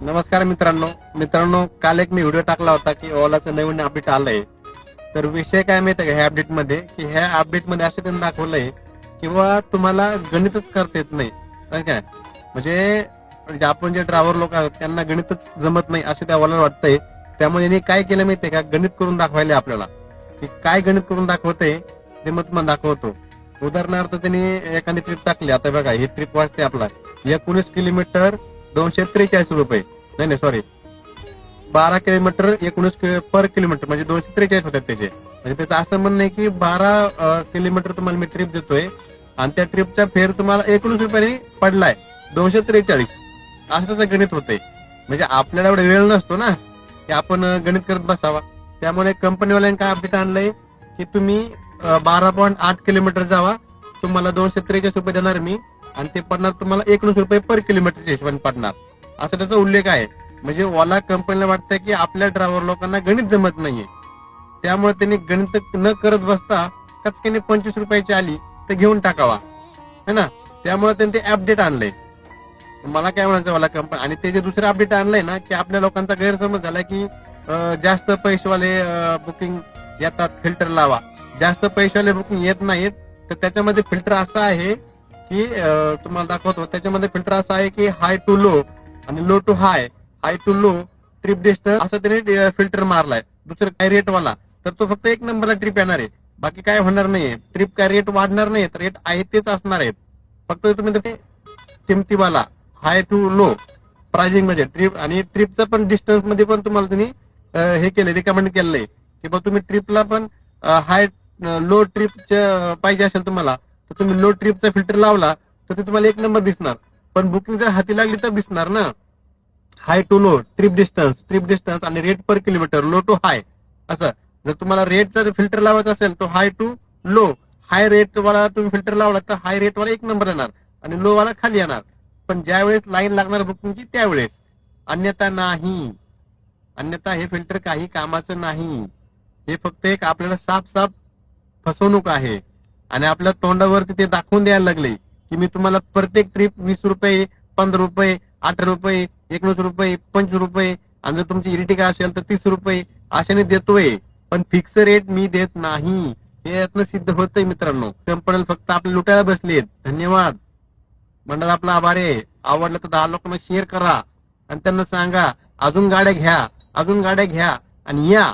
नमस्कार मित्रांनो काल एक मी व्हिडिओ टाकला होता की ओलाचं नवीन अपडेट आलंय. तर विषय काय माहिती का ह्या अपडेट मध्ये की ह्या अपडेट मध्ये असं त्यांनी दाखवलंय किंवा तुम्हाला गणितच करता येत नाही. काय म्हणजे आपण जे ड्रायव्हर लोक आहोत त्यांना गणितच जमत नाही असं त्या ओलाला वाटतंय. त्यामुळे यांनी काय केलं माहितीये का, गणित करून दाखवायला आपल्याला. की काय गणित करून दाखवतंय ते मग तुम्हाला दाखवतो. उदाहरणार्थ त्यांनी एखादी ट्रिप टाकली. आता बघा ही ट्रिप वाचते आपला 19 किलोमीटर 243 रुपये. नाही सॉरी 12 किलोमीटर 19 पर किलोमीटर म्हणजे 243 होतात त्याचे. म्हणजे त्याचं असं म्हणणं आहे की 12 किलोमीटर तुम्हाला मी ट्रिप देतोय आणि त्या ट्रिपचा फेअर तुम्हाला 19 रुपयाने पडलाय 243. असं त्याचं गणित होतंय. म्हणजे आपल्याला एवढा वेळ नसतो ना की आपण गणित करत बसावा. त्यामुळे कंपनीवाल्यांनी काय अपडेट आणलंय की तुम्ही 12.8 किलोमीटर जावा, तुम्हाला 243 रुपये देणार मी आणि ते पडणार तुम्हाला 19 रुपये पर किलोमीटरच्या हिशोबाने पडणार, असा त्याचा उल्लेख आहे. म्हणजे ओला कंपनीला वाटतं की आपल्या ड्रायव्हर लोकांना गणित जमत नाहीये. त्यामुळे त्यांनी गणित न करत बसता कचक्याने 25 रुपयाची आली तर घेऊन टाकावा है ना. त्यामुळे त्यांनी ते अपडेट आणलंय. मला काय म्हणायचं ओला कंपनी आणि ते जे दुसरं अपडेट आणलंय ना की आपल्या लोकांचा गैरसमज झाला की जास्त पैसेवाले बुकिंग येतात फिल्टर लावा. जास्त पैसेवाले बुकिंग येत नाहीत. तर त्याच्यामध्ये फिल्टर असा आहे की तुम्हाला दाखवतो. त्याच्यामध्ये फिल्टर असा आहे की हाय टू लो आणि low to high, high to low, trip distance असं त्याने फिल्टर मारलाय. दुसरं काय रेट वाला तर तो फक्त एक नंबरला ट्रिप येणार आहे. बाकी काय होणार नाहीये. ट्रिप काय रेट वाढणार नाही, रेट आहे तेच असणार आहेत. फक्त तुम्ही ते किमतीवाला हाय टू लो प्राइसिंग मध्ये ट्रिप आणि ट्रिपचं पण डिस्टन्स मध्ये पण तुम्हाला तुम्ही हे केले रिकमेंड केलंय की बा तुम्ही ट्रिपला पण हाय लो ट्रिपच्या पाहिजे असेल तुम्हाला तर तुम्ही लो ट्रिपचा फिल्टर लावला तर ते तुम्हाला एक नंबर दिसणार. पण बुकिंग जर हाती लागली तर दिसणार ना high to low, trip distance आणि rate per kilometre low to high असं. जर तुम्हाला रेटचा फिल्टर लावायचा असेल तो high to low, high rate वाला तुम्ही फिल्टर लावला तर हाय रेट वाला एक नंबर येणार आणि लो वाला खाली येणार. पण ज्या वेळेस लाईन लागणार बुकिंगची त्यावेळेस, अन्यथा नाही. अन्यथा हे फिल्टर काही कामाचं नाही. हे फक्त एक आपल्याला साफ फसवणूक आहे आणि आपल्या तोंडावरती ते दाखवून द्यायला लागले की मी तुम्हाला प्रत्येक ट्रिप 20 रुपये, 15 रुपये, 18 रुपये, 19 रुपये, 25 रुपये आणि जर तुमची इरिटिका असेल तर 30 रुपये अशाने देतोय. पण फिक्स रेट मी देत नाही. हे यातनं सिद्ध होतंय मित्रांनो. कंपनीला फक्त आपले लुटायला बसलेत. धन्यवाद. मंडळ आपला आभार आहे. आवडलं तर 10 लोकांना शेअर करा आणि त्यांना सांगा अजून गाड्या घ्या आणि या.